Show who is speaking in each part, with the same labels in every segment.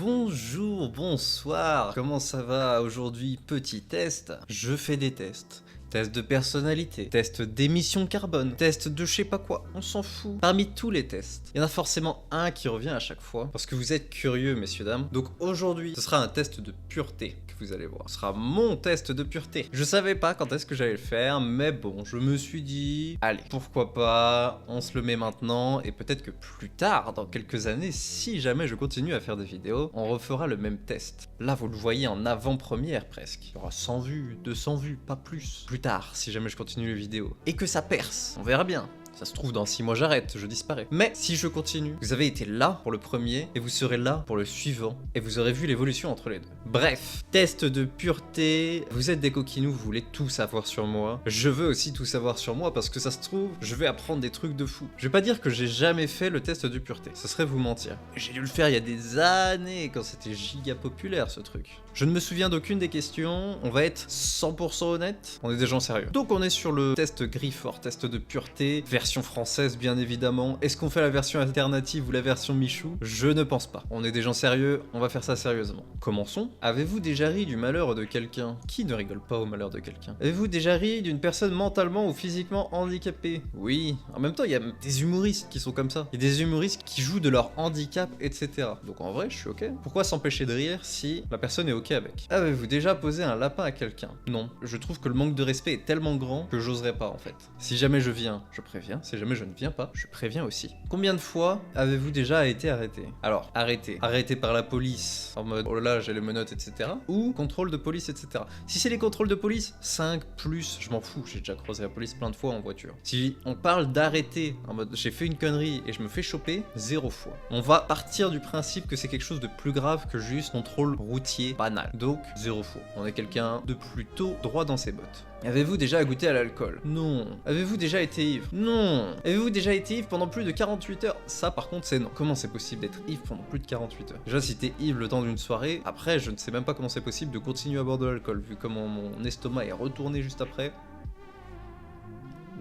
Speaker 1: Bonjour, bonsoir, comment ça va aujourd'hui? Petit test, je fais des tests. Test de personnalité, test d'émission carbone, test de je sais pas quoi, on s'en fout. Parmi tous les tests, il y en a forcément un qui revient à chaque fois, parce que vous êtes curieux messieurs dames. Donc aujourd'hui, ce sera un test de pureté que vous allez voir. Ce sera mon test de pureté. Je savais pas quand est-ce que j'allais le faire, mais bon, je me suis dit, allez, pourquoi pas, on se le met maintenant, et peut-être que plus tard, dans quelques années, si jamais je continue à faire des vidéos, on refera le même test. Là, vous le voyez en avant-première presque. Il y aura 100 vues, 200 vues, pas plus. Plus tard, si jamais je continue les vidéos. Et que ça perce, on verra bien. Ça se trouve, dans 6 mois, j'arrête, je disparais. Mais si je continue, vous avez été là pour le premier, et vous serez là pour le suivant, et vous aurez vu l'évolution entre les deux. Bref, test de pureté, vous êtes des coquinous, vous voulez tout savoir sur moi. Je veux aussi tout savoir sur moi, parce que ça se trouve, je vais apprendre des trucs de fou. Je vais pas dire que j'ai jamais fait le test de pureté, ce serait vous mentir. J'ai dû le faire il y a des années, quand c'était giga populaire, ce truc. Je ne me souviens d'aucune des questions, on va être 100% honnête, on est des gens sérieux. Donc on est sur le test Grifford, test de pureté, version française bien évidemment. Est-ce qu'on fait la version alternative ou la version Michou? Je ne pense pas. On est des gens sérieux, on va faire ça sérieusement. Commençons. Avez-vous déjà ri du malheur de quelqu'un? Qui ne rigole pas au malheur de quelqu'un? Avez-vous déjà ri d'une personne mentalement ou physiquement handicapée? Oui. En même temps, il y a des humoristes qui sont comme ça. Il y a des humoristes qui jouent de leur handicap, etc. Donc en vrai, je suis ok. Pourquoi s'empêcher de rire si la personne est ok avec? Avez-vous déjà posé un lapin à quelqu'un? Non. Je trouve que le manque de respect est tellement grand que j'oserais pas en fait. Si jamais je viens, je préviens. Si jamais je ne viens pas, je préviens aussi. Combien de fois avez-vous déjà été arrêté? Alors, arrêté. Arrêté par la police, en mode oh là là, j'ai les menottes, etc. Ou contrôle de police, etc. Si c'est les contrôles de police, 5 plus, je m'en fous, j'ai déjà croisé la police plein de fois en voiture. Si on parle d'arrêter, en mode j'ai fait une connerie et je me fais choper, 0 fois. On va partir du principe que c'est quelque chose de plus grave que juste contrôle routier banal. Donc, 0 fois. On est quelqu'un de plutôt droit dans ses bottes. Avez-vous déjà goûté à l'alcool? Non. Avez-vous déjà été ivre? Non. Avez-vous déjà été ivre pendant plus de 48 heures? Ça par contre c'est non. Comment c'est possible d'être ivre pendant plus de 48 heures? Déjà si t'es ivre le temps d'une soirée, après je ne sais même pas comment c'est possible de continuer à boire de l'alcool, vu comment mon estomac est retourné juste après.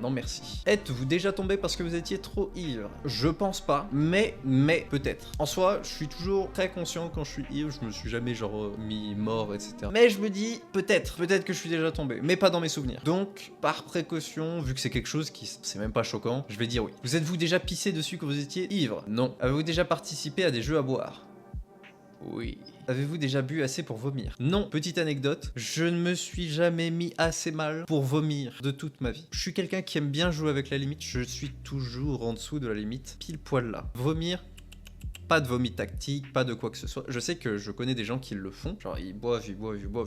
Speaker 1: Non merci. Êtes-vous déjà tombé parce que vous étiez trop ivre? Je pense pas, mais peut-être. En soi, je suis toujours très conscient quand je suis ivre, je me suis jamais genre mis mort, etc. Mais je me dis, peut-être que je suis déjà tombé, mais pas dans mes souvenirs. Donc, par précaution, vu que c'est quelque chose qui c'est même pas choquant, je vais dire oui. Vous êtes-vous déjà pissé dessus quand vous étiez ivre? Non. Avez-vous déjà participé à des jeux à boire? Oui. Avez-vous déjà bu assez pour vomir? Non. Petite anecdote, je ne me suis jamais mis assez mal pour vomir de toute ma vie. Je suis quelqu'un qui aime bien jouer avec la limite, je suis toujours en dessous de la limite, pile poil là. Vomir, pas de vomi tactique, pas de quoi que ce soit. Je sais que je connais des gens qui le font. Genre ils boivent,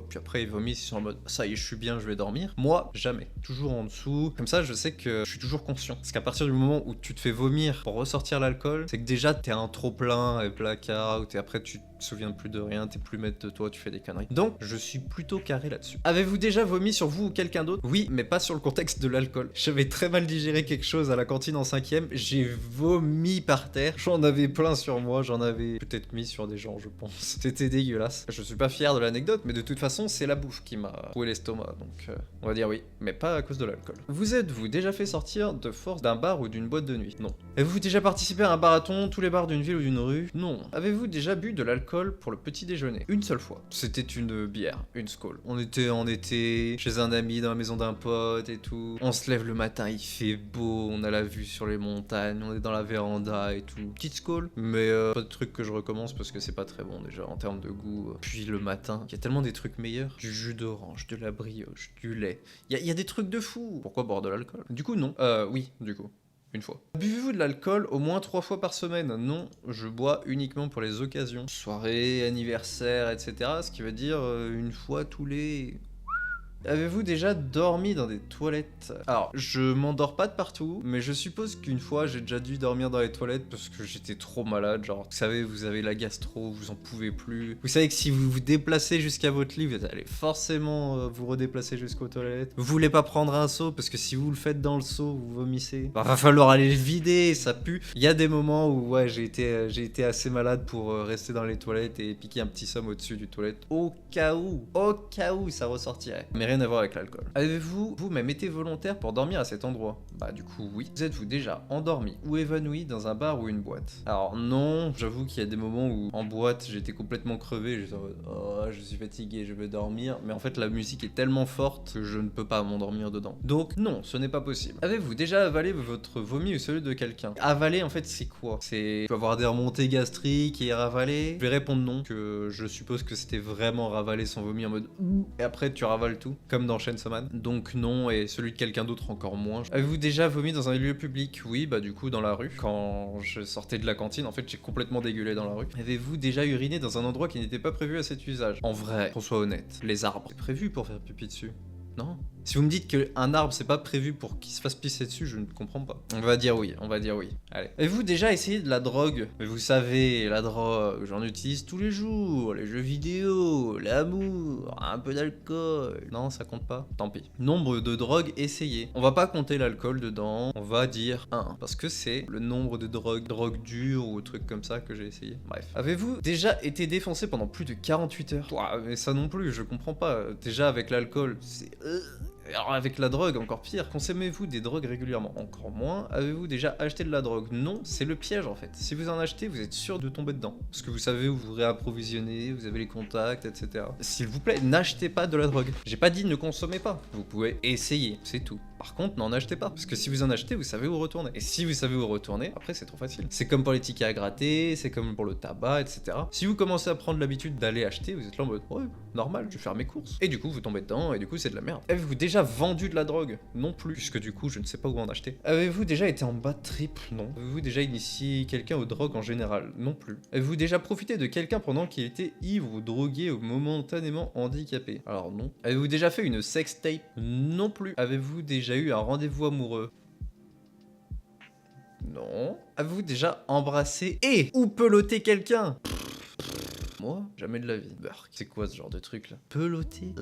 Speaker 1: puis après ils vomissent, ils sont en mode ça y est, je suis bien, je vais dormir. Moi, jamais. Toujours en dessous. Comme ça, je sais que je suis toujours conscient. Parce qu'à partir du moment où tu te fais vomir pour ressortir l'alcool, c'est que déjà t'es un trop plein et placard, ou après tu te souviens plus de rien, t'es plus maître de toi, tu fais des conneries. Donc, je suis plutôt carré là-dessus. Avez-vous déjà vomi sur vous ou quelqu'un d'autre? Oui, mais pas sur le contexte de l'alcool. J'avais très mal digéré quelque chose à la cantine en 5ème, j'ai vomi par terre. J'en avais plein sur moi, j'en avais peut-être mis sur des gens, je pense. C'était dégueulasse. Je suis pas fier de l'anecdote, mais de toute façon, c'est la bouffe qui m'a troué l'estomac, donc on va dire oui, mais pas à cause de l'alcool. Vous êtes-vous déjà fait sortir de force d'un bar ou d'une boîte de nuit? Non. Avez-vous déjà participé à un marathon, tous les bars d'une ville ou d'une rue? Non. Avez-vous déjà bu de l'alcool pour le petit déjeuner? Une seule fois. C'était une bière, une Skol. On était en été, chez un ami, dans la maison d'un pote et tout. On se lève le matin, il fait beau, on a la vue sur les montagnes, on est dans la véranda et tout. Petite Skol, mais pas de truc que je recommence parce que c'est pas très bon déjà en termes de goût. Puis le matin, il y a tellement des trucs meilleurs. Du jus d'orange, de la brioche, du lait. Il y a des trucs de fou. Pourquoi boire de l'alcool? Du coup, non. Oui, du coup. Une fois. Buvez-vous de l'alcool au moins 3 fois par semaine? Non, je bois uniquement pour les occasions. Soirée, anniversaire, etc. Ce qui veut dire une fois tous les... Avez-vous déjà dormi dans des toilettes? Alors, je m'endors pas de partout, mais je suppose qu'une fois j'ai déjà dû dormir dans les toilettes parce que j'étais trop malade. Genre, vous savez, vous avez la gastro, vous en pouvez plus. Vous savez que si vous vous déplacez jusqu'à votre lit, vous allez forcément vous redéplacer jusqu'aux toilettes. Vous voulez pas prendre un seau parce que si vous le faites dans le seau, vous vomissez. Bah, va falloir aller le vider, ça pue. Il y a des moments où ouais, j'ai été assez malade pour rester dans les toilettes et piquer un petit somme au-dessus du toilette au cas où ça ressortirait. Mais rien à voir avec l'alcool. Avez-vous vous-même été volontaire pour dormir à cet endroit? Bah du coup oui. Vous êtes-vous déjà endormi ou évanoui dans un bar ou une boîte? Alors non, j'avoue qu'il y a des moments où en boîte j'étais complètement crevé, j'étais en mode oh je suis fatigué, je veux dormir, mais en fait la musique est tellement forte que je ne peux pas m'endormir dedans. Donc non, ce n'est pas possible. Avez-vous déjà avalé votre vomi ou celui de quelqu'un? Avaler en fait c'est quoi? C'est tu peux avoir des remontées gastriques et ravaler? Je vais répondre non, que je suppose que c'était vraiment ravaler son vomi en mode et après tu ravales tout, comme dans Chainsaw Man. Donc non, et celui de quelqu'un d'autre encore moins. Avez-vous déjà vomi dans un lieu public? Oui, bah du coup dans la rue. Quand je sortais de la cantine, en fait j'ai complètement dégueulé dans la rue. Avez-vous déjà uriné dans un endroit qui n'était pas prévu à cet usage? En vrai, qu'on soit honnête, les arbres, c'est prévu pour faire pipi dessus. Non? Si vous me dites qu'un arbre c'est pas prévu pour qu'il se fasse pisser dessus, je ne comprends pas. On va dire oui, on va dire oui. Allez. Avez-vous déjà essayé de la drogue? Mais vous savez, la drogue, j'en utilise tous les jours, les jeux vidéo, l'amour, un peu d'alcool. Non, ça compte pas? Tant pis. Nombre de drogues essayées. On va pas compter l'alcool dedans, on va dire 1. Parce que c'est le nombre de drogues dures ou trucs comme ça que j'ai essayé. Bref. Avez-vous déjà été défoncé pendant plus de 48 heures? Ouah, mais ça non plus, je comprends pas. Déjà avec l'alcool, c'est... Alors avec la drogue, encore pire. Consommez-vous des drogues régulièrement? Encore moins. Avez-vous déjà acheté de la drogue? Non, c'est le piège en fait. Si vous en achetez, vous êtes sûr de tomber dedans. Parce que vous savez où vous réapprovisionner, vous avez les contacts, etc. S'il vous plaît, n'achetez pas de la drogue. J'ai pas dit ne consommez pas. Vous pouvez essayer, c'est tout. Par contre, n'en achetez pas. Parce que si vous en achetez, vous savez où retourner. Et si vous savez où retourner, après c'est trop facile. C'est comme pour les tickets à gratter, c'est comme pour le tabac, etc. Si vous commencez à prendre l'habitude d'aller acheter, vous êtes là en mode ouais, normal, je vais faire mes courses. Et du coup, vous tombez dedans, et du coup, c'est de la merde. Avez-vous déjà vendu de la drogue? Non plus. Puisque du coup, je ne sais pas où en acheter. Avez-vous déjà été en bad trip? Non. Avez-vous déjà initié quelqu'un aux drogues en général? Non plus. Avez-vous déjà profité de quelqu'un pendant qu'il était ivre ou drogué ou momentanément handicapé? Alors non. Avez-vous déjà fait une sextape? Non plus. Avez-vous déjà eu un rendez-vous amoureux? Non. Avez-vous déjà embrassé et ou peloté quelqu'un? Moi, jamais de la vie. Burk. C'est quoi ce genre de truc là? Peloter?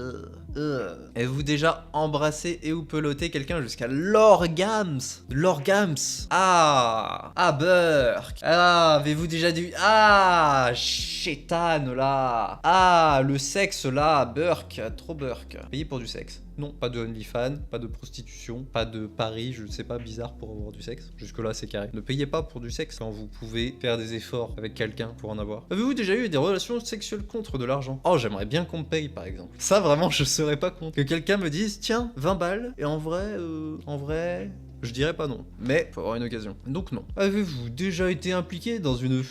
Speaker 1: Avez-vous déjà embrassé et ou peloté quelqu'un jusqu'à l'orgasme? L'orgasme? Ah! Ah, Burk! Ah, avez-vous déjà dû... Ah! Chétane là! Ah, le sexe là! Burk! Trop Burk. Payé pour du sexe. Non, pas de OnlyFans, pas de prostitution, pas de paris, je sais pas, bizarre pour avoir du sexe. Jusque-là, c'est carré. Ne payez pas pour du sexe quand vous pouvez faire des efforts avec quelqu'un pour en avoir. Avez-vous déjà eu des relations sexuelles contre de l'argent? Oh, j'aimerais bien qu'on me paye, par exemple. Ça, vraiment, je serais pas contre. Que quelqu'un me dise, tiens, 20 balles, et en vrai... Je dirais pas non, mais faut avoir une occasion. Donc non. Avez-vous déjà été impliqué dans une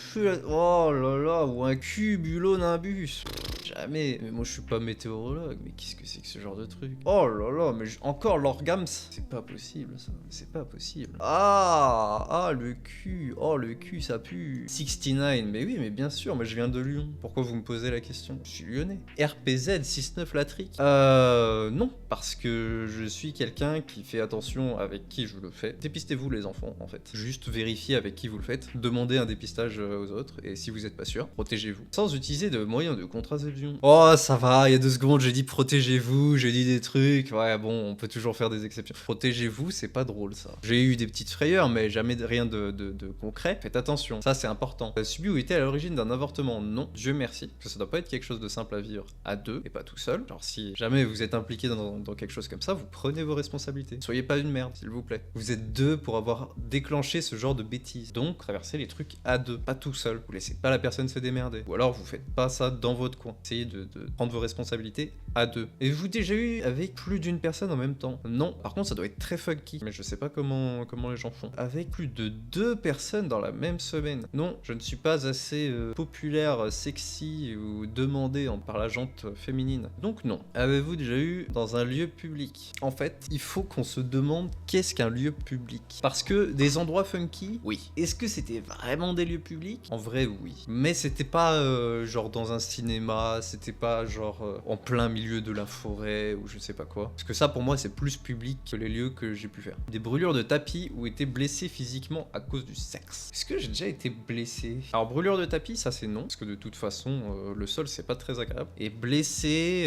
Speaker 1: oh là là, ou un cumulonimbus? Jamais. Mais moi je suis pas météorologue, mais qu'est-ce que c'est que ce genre de truc? Oh là là, mais encore l'orgasme? C'est pas possible ça, c'est pas possible. Ah, le cul, oh le cul ça pue. 69, mais oui, mais bien sûr, moi je viens de Lyon. Pourquoi vous me posez la question? Je suis lyonnais. RPZ 69 Latrique? Non, parce que je suis quelqu'un qui fait attention avec qui je le fais. Dépistez-vous les enfants en fait. Juste vérifiez avec qui vous le faites. Demandez un dépistage aux autres et si vous êtes pas sûr, protégez-vous. Sans utiliser de moyens de contraception. Oh ça va, il y a 2 secondes j'ai dit protégez-vous, j'ai dit des trucs. Ouais bon, on peut toujours faire des exceptions. Protégez-vous, c'est pas drôle ça. J'ai eu des petites frayeurs mais jamais rien de concret. Faites attention, ça c'est important. Subi ou été à l'origine d'un avortement? Non, Dieu merci. Parce que ça doit pas être quelque chose de simple à vivre à deux et pas tout seul. Genre si jamais vous êtes impliqué dans quelque chose comme ça, vous prenez vos responsabilités. Soyez pas une merde s'il vous plaît. Vous êtes 2 pour avoir déclenché ce genre de bêtises. Donc, traversez les trucs à 2, pas tout seul. Vous laissez pas la personne se démerder. Ou alors, vous faites pas ça dans votre coin. Essayez de prendre vos responsabilités à 2. Et vous déjà eu avec plus d'une personne en même temps? Non. Par contre, ça doit être très funky. Mais je sais pas comment les gens font. Avec plus de 2 personnes dans la même semaine? Non, je ne suis pas assez populaire, sexy ou demandé par la jante féminine. Donc non. Avez-vous déjà eu dans un lieu public? En fait, il faut qu'on se demande qu'est-ce qu'un lieu public. Parce que des endroits funky, oui. Est-ce que c'était vraiment des lieux publics? En vrai, oui. Mais c'était pas genre dans un cinéma, c'était pas genre en plein milieu de la forêt ou je sais pas quoi. Parce que ça, pour moi, c'est plus public que les lieux que j'ai pu faire. Des brûlures de tapis ou été blessé physiquement à cause du sexe. Est-ce que j'ai déjà été blessé? Alors, brûlure de tapis, ça c'est non. Parce que de toute façon, le sol, c'est pas très agréable. Et blessé,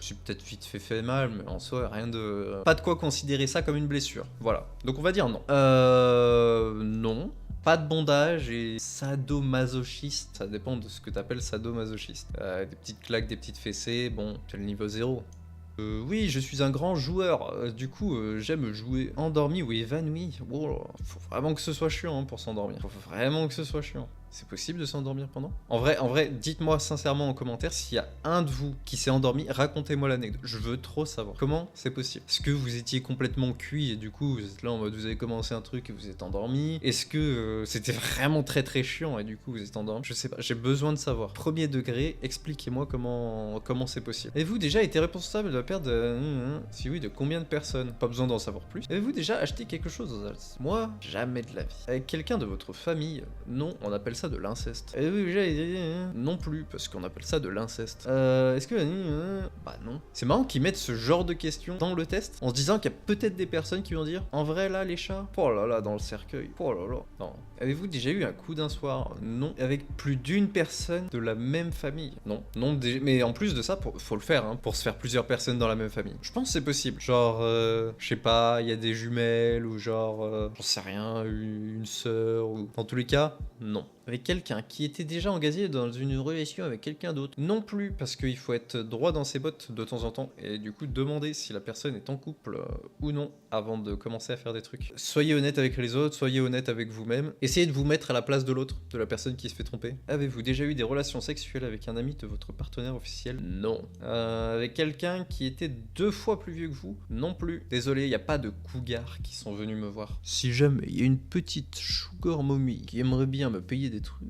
Speaker 1: j'ai peut-être vite fait mal, mais en soi, rien de... Pas de quoi considérer ça comme une blessure. Voilà. Donc on va dire non. Non. Pas de bondage et sadomasochiste. Ça dépend de ce que t'appelles sadomasochiste. Des petites claques, des petites fessées, bon, c'est le niveau 0. Oui, je suis un grand joueur. Du coup, j'aime jouer endormi ou évanoui. Oh, faut vraiment que ce soit chiant hein, pour s'endormir. Faut vraiment que ce soit chiant. C'est possible de s'endormir pendant? En vrai, dites-moi sincèrement en commentaire s'il y a un de vous qui s'est endormi, racontez-moi l'anecdote. Je veux trop savoir. Comment c'est possible? Est-ce que vous étiez complètement cuit et du coup vous êtes là en mode vous avez commencé un truc et vous êtes endormi? Est-ce que c'était vraiment très très chiant et du coup vous êtes endormi? Je sais pas, j'ai besoin de savoir. Premier degré, expliquez-moi comment c'est possible. Avez-vous déjà été responsable de la perte de... Si oui, de combien de personnes? Pas besoin d'en savoir plus. Avez-vous déjà acheté quelque chose aux Alpes? Moi, jamais de la vie. Avec quelqu'un de votre famille? Non, on appelle ça de l'inceste. Avez-vous déjà été... Non plus, parce qu'on appelle ça de l'inceste. Est-ce que... Bah non. C'est marrant qu'ils mettent ce genre de questions dans le test, en se disant qu'il y a peut-être des personnes qui vont dire en vrai là, les chats? Oh là là, dans le cercueil. Oh là là. Non. Avez-vous déjà eu un coup d'un soir? Non. Avec plus d'une personne de la même famille? Non. Non, mais en plus de ça, faut le faire, hein, pour se faire plusieurs personnes dans la même famille. Je pense que c'est possible. Genre, je sais pas, il y a des jumelles, ou genre, j'en sais rien, une sœur, ou... Dans tous les cas, non. Avec quelqu'un qui était déjà engagé dans une relation avec quelqu'un d'autre? Non plus, parce qu'il faut être droit dans ses bottes de temps en temps, et du coup demander si la personne est en couple ou non, avant de commencer à faire des trucs. Soyez honnête avec les autres, soyez honnête avec vous-même, essayez de vous mettre à la place de l'autre, de la personne qui se fait tromper. Avez-vous déjà eu des relations sexuelles avec un ami de votre partenaire officiel? Non. Avec quelqu'un qui était 2 fois plus vieux que vous? Non plus. Désolé, il n'y a pas de cougars qui sont venus me voir. Si jamais il y a une petite sugar mommy qui aimerait bien me payer des trucs...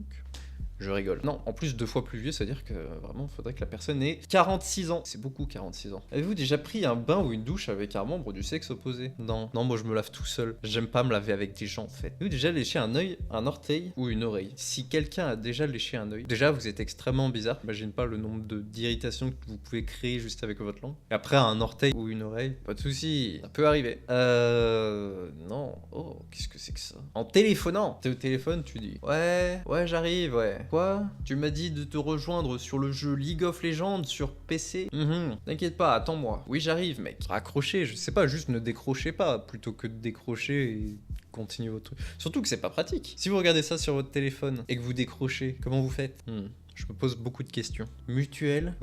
Speaker 1: Je rigole. Non, en plus 2 fois plus vieux, c'est-à-dire que vraiment, il faudrait que la personne ait 46 ans. C'est beaucoup, 46 ans. Avez-vous déjà pris un bain ou une douche avec un membre du sexe opposé? Non. Non, moi je me lave tout seul. J'aime pas me laver avec des gens, en fait. Avez-vous déjà léché un œil, un orteil ou une oreille? Si quelqu'un a déjà léché un œil, déjà vous êtes extrêmement bizarre. J'imagine pas le nombre d'irritations que vous pouvez créer juste avec votre langue. Et après, un orteil ou une oreille, pas de soucis, ça peut arriver. Non. Oh, qu'est-ce que c'est que ça? En téléphonant. T'es au téléphone, tu dis ouais, j'arrive, ouais. Quoi? Tu m'as dit de te rejoindre sur le jeu League of Legends sur PC? T'inquiète pas, attends-moi. Oui, j'arrive, mec. Raccrochez, je sais pas, juste ne décrochez pas, plutôt que de décrocher et continuer votre truc. Surtout que c'est pas pratique. Si vous regardez ça sur votre téléphone et que vous décrochez, comment vous faites? Je me pose beaucoup de questions. Mutuelle?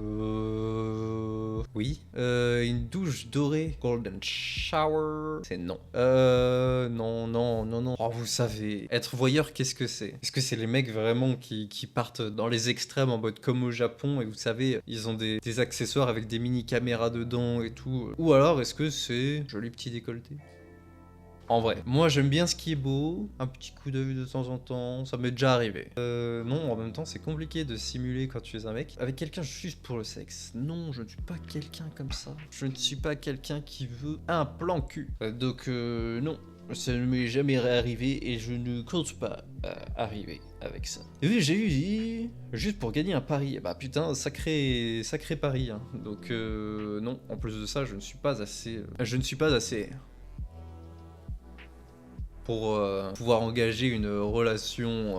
Speaker 1: Oui. Une douche dorée? Golden shower? C'est non. Non. Oh, vous savez, être voyeur, qu'est-ce que c'est? Est-ce que c'est les mecs vraiment qui partent dans les extrêmes en mode comme au Japon et vous savez, ils ont des accessoires avec des mini caméras dedans et tout? Ou alors est-ce que c'est joli petit décolleté? En vrai, moi j'aime bien ce qui est beau, un petit coup d'œil de temps en temps, ça m'est déjà arrivé. Non, en même temps c'est compliqué de simuler quand tu es un mec. Avec quelqu'un juste pour le sexe. Non, je ne suis pas quelqu'un comme ça. Je ne suis pas quelqu'un qui veut un plan cul. Donc non, ça ne m'est jamais arrivé et je ne compte pas arriver avec ça. Et oui, j'ai eu juste pour gagner un pari. Bah putain, sacré pari. Hein. Donc non, en plus de ça, je ne suis pas assez... pour pouvoir engager une relation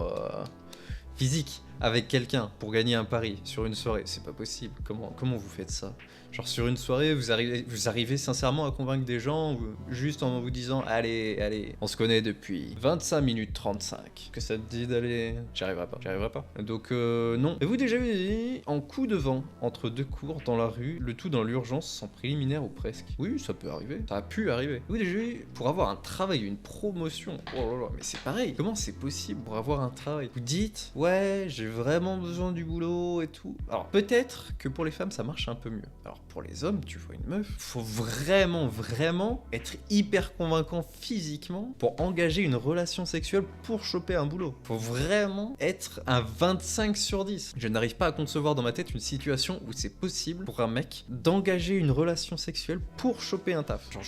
Speaker 1: physique avec quelqu'un pour gagner un pari sur une soirée. C'est pas possible. Comment vous faites ça? Genre sur une soirée, vous arrivez sincèrement à convaincre des gens juste en vous disant allez, on se connaît depuis 25 minutes 35. Que ça te dit d'aller... J'y arriverai pas. Donc non. Avez-vous déjà eu en coup de vent entre 2 cours dans la rue, le tout dans l'urgence sans préliminaire ou presque? Oui, ça peut arriver. Ça a pu arriver. Avez-vous déjà eu pour avoir un travail, une promotion? Oh là là, mais c'est pareil. Comment c'est possible pour avoir un travail? Vous dites ouais, j'ai vraiment besoin du boulot et tout. Alors peut-être que pour les femmes ça marche un peu mieux. Alors pour les hommes, tu vois une meuf, faut vraiment être hyper convaincant physiquement pour engager une relation sexuelle pour choper un boulot. Faut vraiment être un 25 sur 10. Je n'arrive pas à concevoir dans ma tête une situation où c'est possible pour un mec d'engager une relation sexuelle pour choper un taf. Genre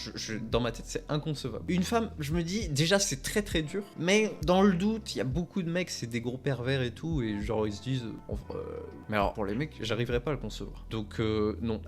Speaker 1: dans ma tête c'est inconcevable. Une femme, je me dis déjà c'est très dur, mais dans le doute, il y a beaucoup de mecs, c'est des gros pervers et tout, et genre ils se disent mais alors pour les mecs, j'arriverai pas à le concevoir. Donc non.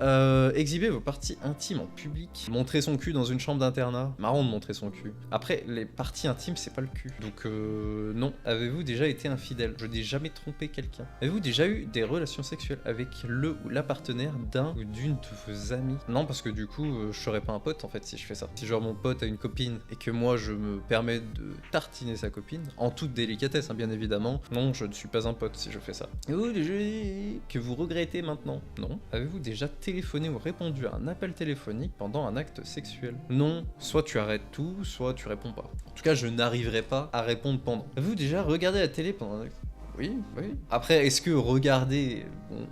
Speaker 1: Exhiber vos parties intimes en public. Montrer son cul dans une chambre d'internat. Marrant de montrer son cul. Après, les parties intimes, c'est pas le cul. Donc non. Avez-vous déjà été infidèle? Je n'ai jamais trompé quelqu'un. Avez-vous déjà eu des relations sexuelles avec le ou la partenaire d'un ou d'une de vos amis? Non, parce que du coup, je serais pas un pote en fait si je fais ça. Si genre mon pote a une copine et que moi je me permets de tartiner sa copine, en toute délicatesse hein, bien évidemment, non, je ne suis pas un pote si je fais ça. Avez-vous déjà que vous regrettez maintenant? Non. Avez-vous déjà téléphoné téléphoné ou répondu à un appel téléphonique pendant un acte sexuel? Non, soit tu arrêtes tout, soit tu réponds pas. En tout cas, je n'arriverai pas à répondre pendant. Avez-vous déjà regardé la télé pendant un acte? Oui, oui. Après, est-ce que regarder... Bon,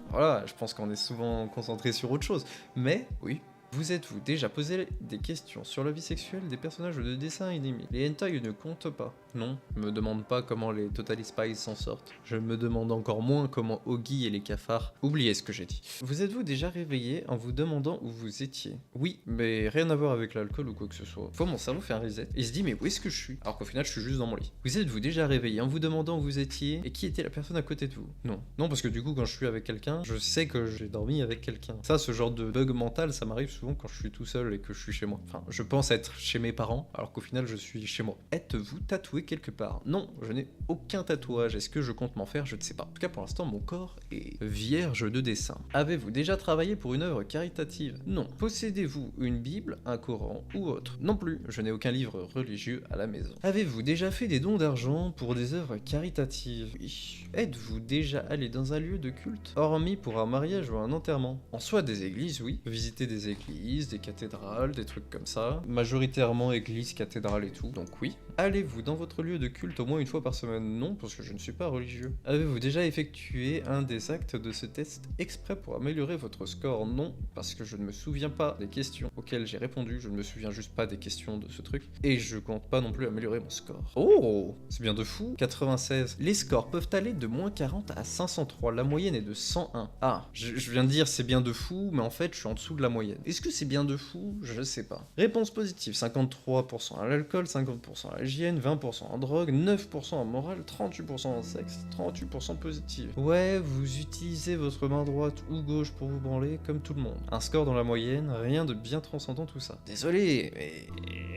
Speaker 1: voilà, je pense qu'on est souvent concentré sur autre chose. Mais, oui. Vous êtes-vous déjà posé des questions sur la vie sexuelle des personnages de dessins animés? Les hentai ne comptent pas. Non, je me demande pas comment les Totally Spies s'en sortent. Je me demande encore moins comment Oggy et les cafards... Oubliez ce que j'ai dit. Vous êtes-vous déjà réveillé en vous demandant où vous étiez? Oui, mais rien à voir avec l'alcool ou quoi que ce soit. Fois mon cerveau fait un reset. Il se dit mais où est-ce que je suis? Alors qu'au final je suis juste dans mon lit. Vous êtes-vous déjà réveillé en vous demandant où vous étiez et qui était la personne à côté de vous? Non. Non, parce que du coup quand je suis avec quelqu'un, je sais que j'ai dormi avec quelqu'un. Ça, ce genre de bug mental, ça m'arrive souvent quand je suis tout seul et que je suis chez moi. Enfin, je pense être chez mes parents, alors qu'au final je suis chez moi. Êtes-vous tatoué quelque part? Non, je n'ai aucun tatouage. Est-ce que je compte m'en faire? Je ne sais pas. En tout cas, pour l'instant, mon corps est vierge de dessin. Avez-vous déjà travaillé pour une œuvre caritative? Non. Possédez-vous une Bible, un Coran ou autre? Non plus. Je n'ai aucun livre religieux à la maison. Avez-vous déjà fait des dons d'argent pour des œuvres caritatives? Oui. Êtes-vous déjà allé dans un lieu de culte, hormis pour un mariage ou un enterrement? En soi, des églises, oui. Visiter des églises, des cathédrales, des trucs comme ça. Majoritairement églises, cathédrales et tout, donc oui. Allez-vous dans votre lieu de culte au moins une fois par semaine? Non, parce que je ne suis pas religieux. Avez-vous déjà effectué un des actes de ce test exprès pour améliorer votre score? Non, parce que je ne me souviens pas des questions auxquelles j'ai répondu, je ne me souviens juste pas des questions de ce truc, et je compte pas non plus améliorer mon score. Oh, c'est bien de fou. 96. Les scores peuvent aller de moins 40 à 503, la moyenne est de 101. Ah, je viens de dire c'est bien de fou, mais en fait je suis en dessous de la moyenne. Est-ce que c'est bien de fou? Je sais pas. Réponse positive, 53% à l'alcool, 50% à l'hygiène, 20% en drogue, 9% en morale, 38% en sexe, 38% positif. Ouais, vous utilisez votre main droite ou gauche pour vous branler comme tout le monde. Un score dans la moyenne, rien de bien transcendant tout ça. Désolé, mais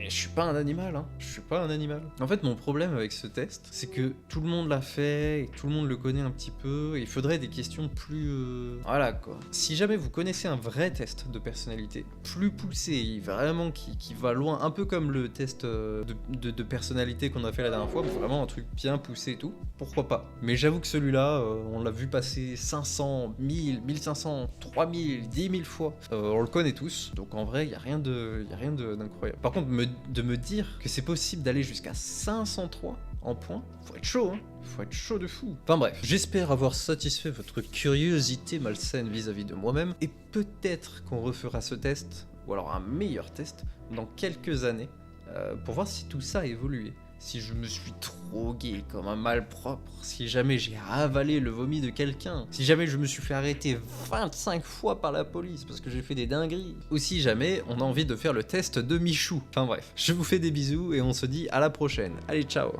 Speaker 1: je suis pas un animal, hein. Je suis pas un animal. En fait, mon problème avec ce test, c'est que tout le monde l'a fait, et tout le monde le connaît un petit peu, et il faudrait des questions plus... Voilà, quoi. Si jamais vous connaissez un vrai test de personnalité, plus poussé, vraiment qui va loin, un peu comme le test de personnalité qu'on a fait la dernière fois, vraiment un truc bien poussé et tout, pourquoi pas. Mais j'avoue que celui-là, on l'a vu passer 500, 1000, 1500, 3000, 10 000 fois, on le connaît tous, donc en vrai, il y a rien d'incroyable. Par contre, de me dire que c'est possible d'aller jusqu'à 503 en points, faut être chaud, hein. Faut être chaud de fou. Enfin bref, j'espère avoir satisfait votre curiosité malsaine vis-à-vis de moi-même, et peut-être qu'on refera ce test, ou alors un meilleur test, dans quelques années, pour voir si tout ça a évolué. Si je me suis drogué comme un malpropre, si jamais j'ai avalé le vomi de quelqu'un, si jamais je me suis fait arrêter 25 fois par la police parce que j'ai fait des dingueries, ou si jamais on a envie de faire le test de Michou. Enfin bref, je vous fais des bisous et on se dit à la prochaine. Allez, ciao!